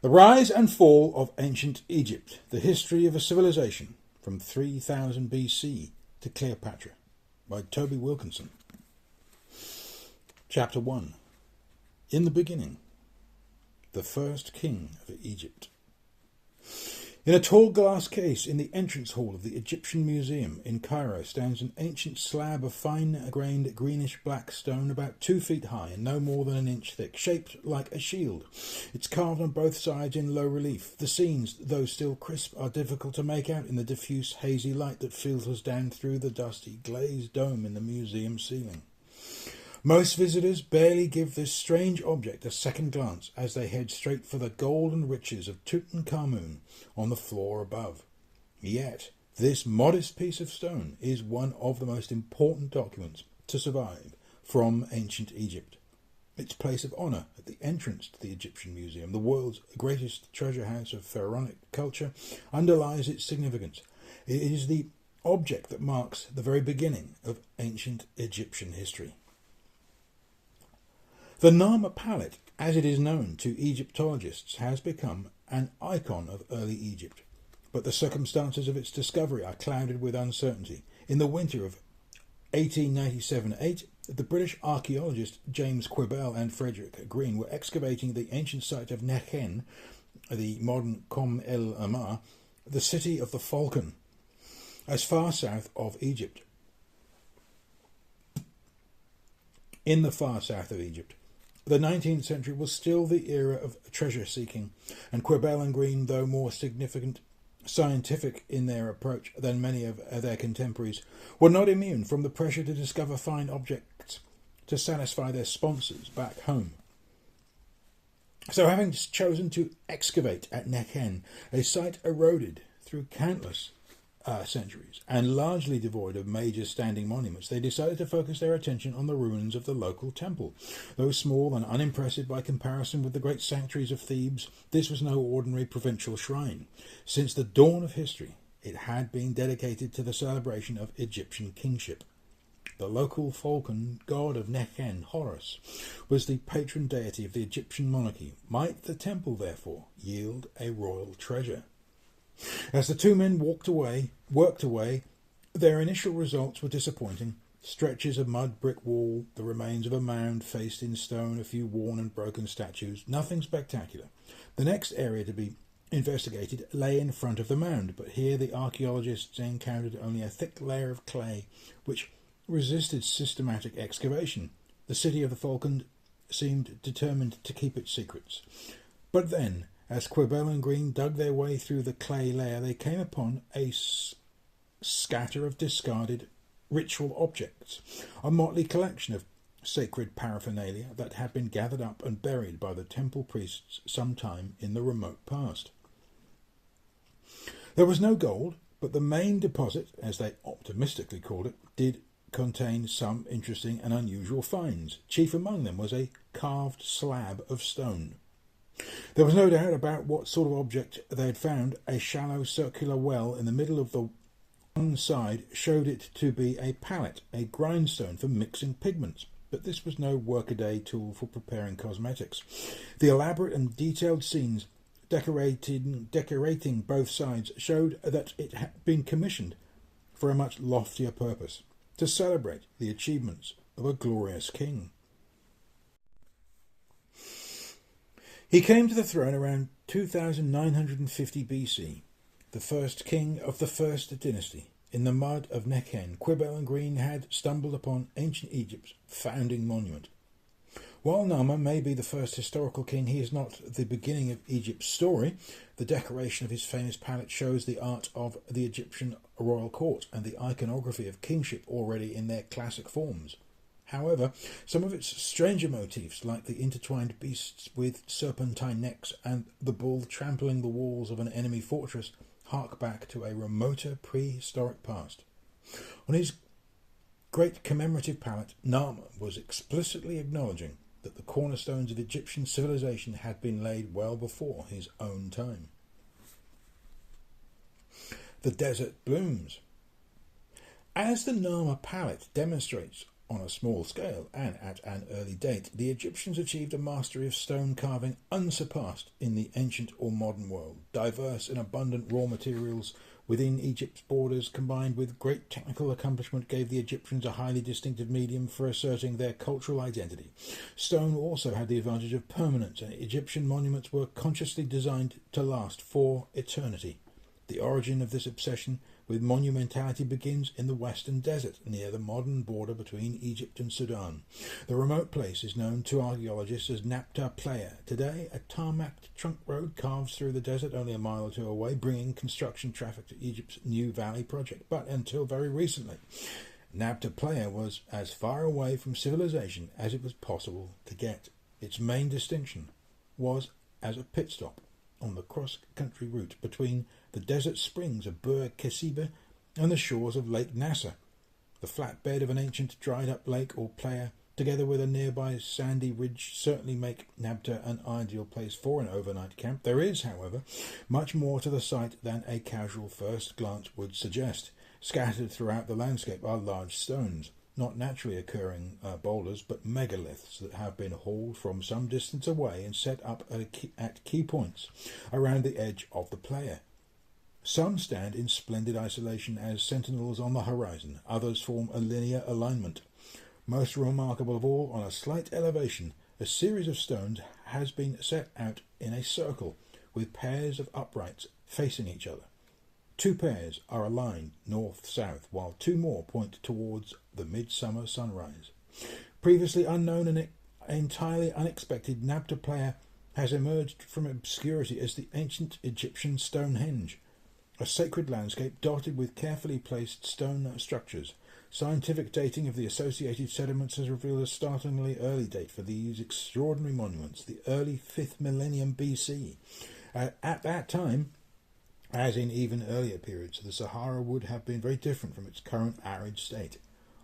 The Rise and Fall of Ancient Egypt, the History of a Civilization from 3000 BC to Cleopatra by Toby Wilkinson. Chapter 1. In the Beginning, the First King of Egypt. In a tall glass case in the entrance hall of the Egyptian Museum in Cairo stands an ancient slab of fine-grained greenish-black stone about 2 feet high and no more than an inch thick, shaped like a shield. It's carved on both sides in low relief. The scenes, though still crisp, are difficult to make out in the diffuse, hazy light that filters down through the dusty, glazed dome in the museum ceiling. Most visitors barely give this strange object a second glance as they head straight for the golden riches of Tutankhamun on the floor above. Yet, this modest piece of stone is one of the most important documents to survive from ancient Egypt. Its place of honour at the entrance to the Egyptian Museum, the world's greatest treasure house of pharaonic culture, underlies its significance. It is the object that marks the very beginning of ancient Egyptian history. The Narmer palette, as it is known to Egyptologists, has become an icon of early Egypt, but the circumstances of its discovery are clouded with uncertainty. In the winter of 1897-8, the British archaeologist James Quibell and Frederick Green were excavating the ancient site of Nekhen, the modern Kom el Amar, the city of the Falcon, as far south of Egypt. In the far south of Egypt. The 19th century was still the era of treasure-seeking, and Quibell and Green, though more scientific in their approach than many of their contemporaries, were not immune from the pressure to discover fine objects to satisfy their sponsors back home. So having chosen to excavate at Nekhen, a site eroded through countless centuries and largely devoid of major standing monuments, they decided to focus their attention on the ruins of the local temple. Though small and unimpressive by comparison with the great sanctuaries of Thebes, this was no ordinary provincial shrine. Since the dawn of history, it had been dedicated to the celebration of Egyptian kingship. The local falcon god of Nekhen, Horus, was the patron deity of the Egyptian monarchy. Might the temple, therefore, yield a royal treasure? As the two men worked away, their initial results were disappointing. Stretches of mud brick wall, the remains of a mound faced in stone, a few worn and broken statues, nothing spectacular. The next area to be investigated lay in front of the mound, but here the archaeologists encountered only a thick layer of clay which resisted systematic excavation. The city of the Falcon seemed determined to keep its secrets. But then, as Quibell and Green dug their way through the clay layer, they came upon a scatter of discarded ritual objects, a motley collection of sacred paraphernalia that had been gathered up and buried by the temple priests sometime in the remote past. There was no gold, but the main deposit, as they optimistically called it, did contain some interesting and unusual finds. Chief among them was a carved slab of stone. There was no doubt about what sort of object they had found. A shallow circular well in the middle of the one side showed it to be a palette, a grindstone for mixing pigments, but this was no workaday tool for preparing cosmetics. The elaborate and detailed scenes decorating both sides showed that it had been commissioned for a much loftier purpose, to celebrate the achievements of a glorious king. He came to the throne around 2950 BC, the first king of the first dynasty. In the mud of Nekhen, Quibell and Green had stumbled upon ancient Egypt's founding monument. While Narmer may be the first historical king, he is not the beginning of Egypt's story. The decoration of his famous palette shows the art of the Egyptian royal court and the iconography of kingship already in their classic forms. However, some of its stranger motifs, like the intertwined beasts with serpentine necks and the bull trampling the walls of an enemy fortress, hark back to a remoter prehistoric past. On his great commemorative palette, Narmer was explicitly acknowledging that the cornerstones of Egyptian civilization had been laid well before his own time. The desert blooms. As the Narmer palette demonstrates On a small scale and at an early date, the Egyptians achieved a mastery of stone carving unsurpassed in the ancient or modern world. Diverse and abundant raw materials within Egypt's borders, combined with great technical accomplishment, gave the Egyptians a highly distinctive medium for asserting their cultural identity. Stone also had the advantage of permanence, and Egyptian monuments were consciously designed to last for eternity. The origin of this obsession with monumentality begins in the Western Desert, near the modern border between Egypt and Sudan. The remote place is known to archaeologists as Napta Playa. Today, a tarmacked trunk road carves through the desert only a mile or two away, bringing construction traffic to Egypt's New Valley project. But until very recently, Napta Playa was as far away from civilization as it was possible to get. Its main distinction was as a pit stop on the cross-country route between the desert springs of Bur Kesiba and the shores of Lake Nasser. The flat bed of an ancient dried-up lake or playa, together with a nearby sandy ridge, certainly make Nabta an ideal place for an overnight camp. There is, however, much more to the site than a casual first glance would suggest. Scattered throughout the landscape are large stones, not naturally occurring boulders, but megaliths that have been hauled from some distance away and set up at key points around the edge of the playa. Some stand in splendid isolation as sentinels on the horizon. Others form a linear alignment. Most remarkable of all, on a slight elevation, a series of stones has been set out in a circle, with pairs of uprights facing each other. 2 pairs are aligned north-south, while 2 more point towards the midsummer sunrise. Previously unknown and entirely unexpected, Nabta Playa has emerged from obscurity as the ancient Egyptian Stonehenge, a sacred landscape dotted with carefully placed stone structures. Scientific dating of the associated sediments has revealed a startlingly early date for these extraordinary monuments, the early 5th millennium BC. At that time, as in even earlier periods, the Sahara would have been very different from its current arid state.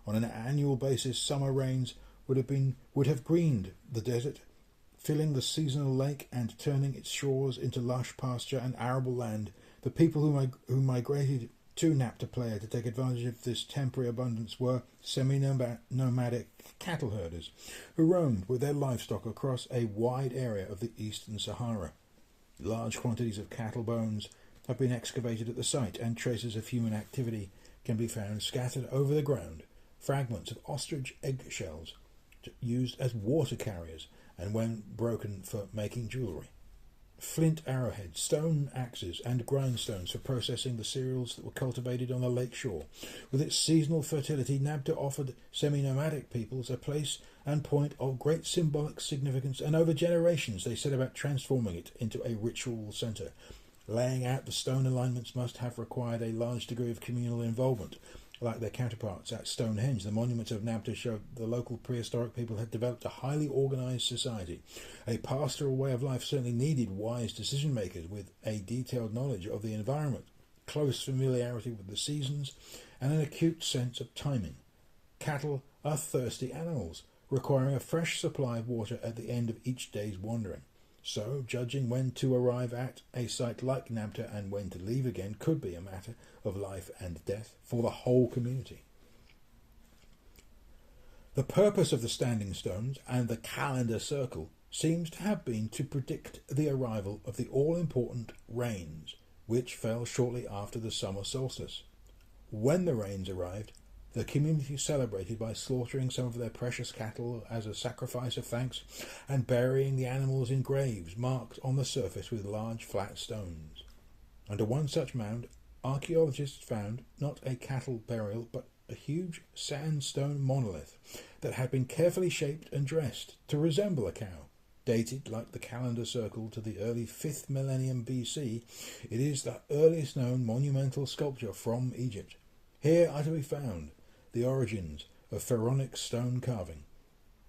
On an annual basis, summer rains would have greened the desert, filling the seasonal lake and turning its shores into lush pasture and arable land. The people who migrated to Nabta Playa to take advantage of this temporary abundance were semi-nomadic cattle herders who roamed with their livestock across a wide area of the eastern Sahara. Large quantities of cattle bones have been excavated at the site, and traces of human activity can be found scattered over the ground. Fragments of ostrich eggshells used as water carriers and when broken for making jewellery. Flint arrowheads, stone axes, and grindstones for processing the cereals that were cultivated on the lake shore. With its seasonal fertility, Nabta offered semi-nomadic peoples a place and point of great symbolic significance, and over generations they set about transforming it into a ritual centre. Laying out the stone alignments must have required a large degree of communal involvement. Like their counterparts at Stonehenge, the monuments of Nabta showed the local prehistoric people had developed a highly organised society. A pastoral way of life certainly needed wise decision-makers with a detailed knowledge of the environment, close familiarity with the seasons, and an acute sense of timing. Cattle are thirsty animals, requiring a fresh supply of water at the end of each day's wandering. So, judging when to arrive at a site like Nabta and when to leave again could be a matter of life and death for the whole community. The purpose of the standing stones and the calendar circle seems to have been to predict the arrival of the all-important rains, which fell shortly after the summer solstice. When the rains arrived, the community celebrated by slaughtering some of their precious cattle as a sacrifice of thanks and burying the animals in graves marked on the surface with large flat stones. Under one such mound, archaeologists found not a cattle burial but a huge sandstone monolith that had been carefully shaped and dressed to resemble a cow. Dated like the calendar circle to the early 5th millennium BC, it is the earliest known monumental sculpture from Egypt. Here are to be found the origins of pharaonic stone carving.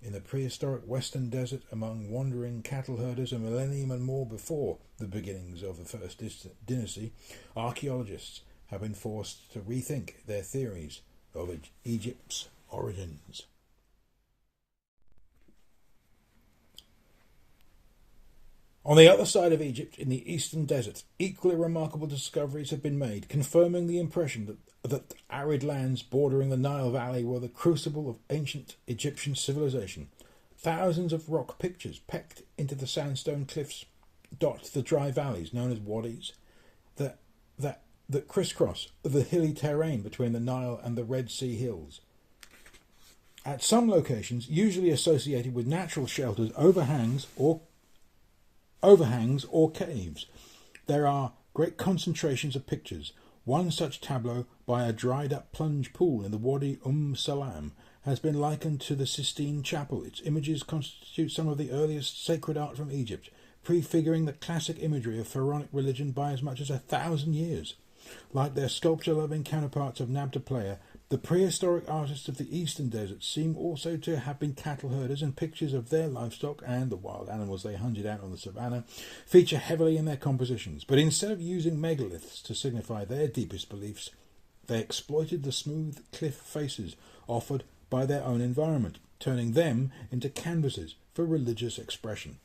In the prehistoric western desert, among wandering cattle herders a millennium and more before the beginnings of the first dynasty, archaeologists have been forced to rethink their theories of Egypt's origins. On the other side of Egypt, in the eastern desert, equally remarkable discoveries have been made, confirming the impression that arid lands bordering the Nile Valley were the crucible of ancient Egyptian civilization. Thousands of rock pictures pecked into the sandstone cliffs dot the dry valleys known as wadis that crisscross the hilly terrain between the Nile and the Red Sea hills. At some locations, usually associated with natural shelters, overhangs or caves, there are great concentrations of pictures. One such tableau by a dried-up plunge pool in the Wadi Salam has been likened to the Sistine Chapel. Its images constitute some of the earliest sacred art from Egypt, prefiguring the classic imagery of pharaonic religion by as much as 1,000 years. Like their sculpture-loving counterparts of Nabta Playa, the prehistoric artists of the eastern desert seem also to have been cattle herders, and pictures of their livestock and the wild animals they hunted out on the savannah feature heavily in their compositions. But instead of using megaliths to signify their deepest beliefs, they exploited the smooth cliff faces offered by their own environment, turning them into canvases for religious expression.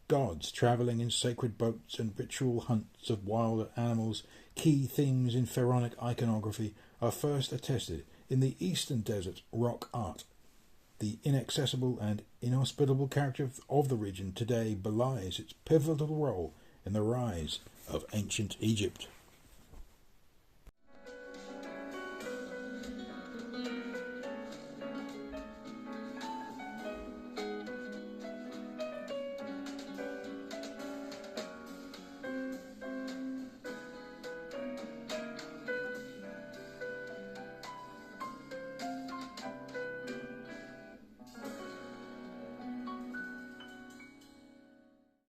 Gods travelling in sacred boats and ritual hunts of wild animals, key themes in pharaonic iconography, are first attested in the eastern desert rock art. The inaccessible and inhospitable character of the region today belies its pivotal role in the rise of ancient Egypt.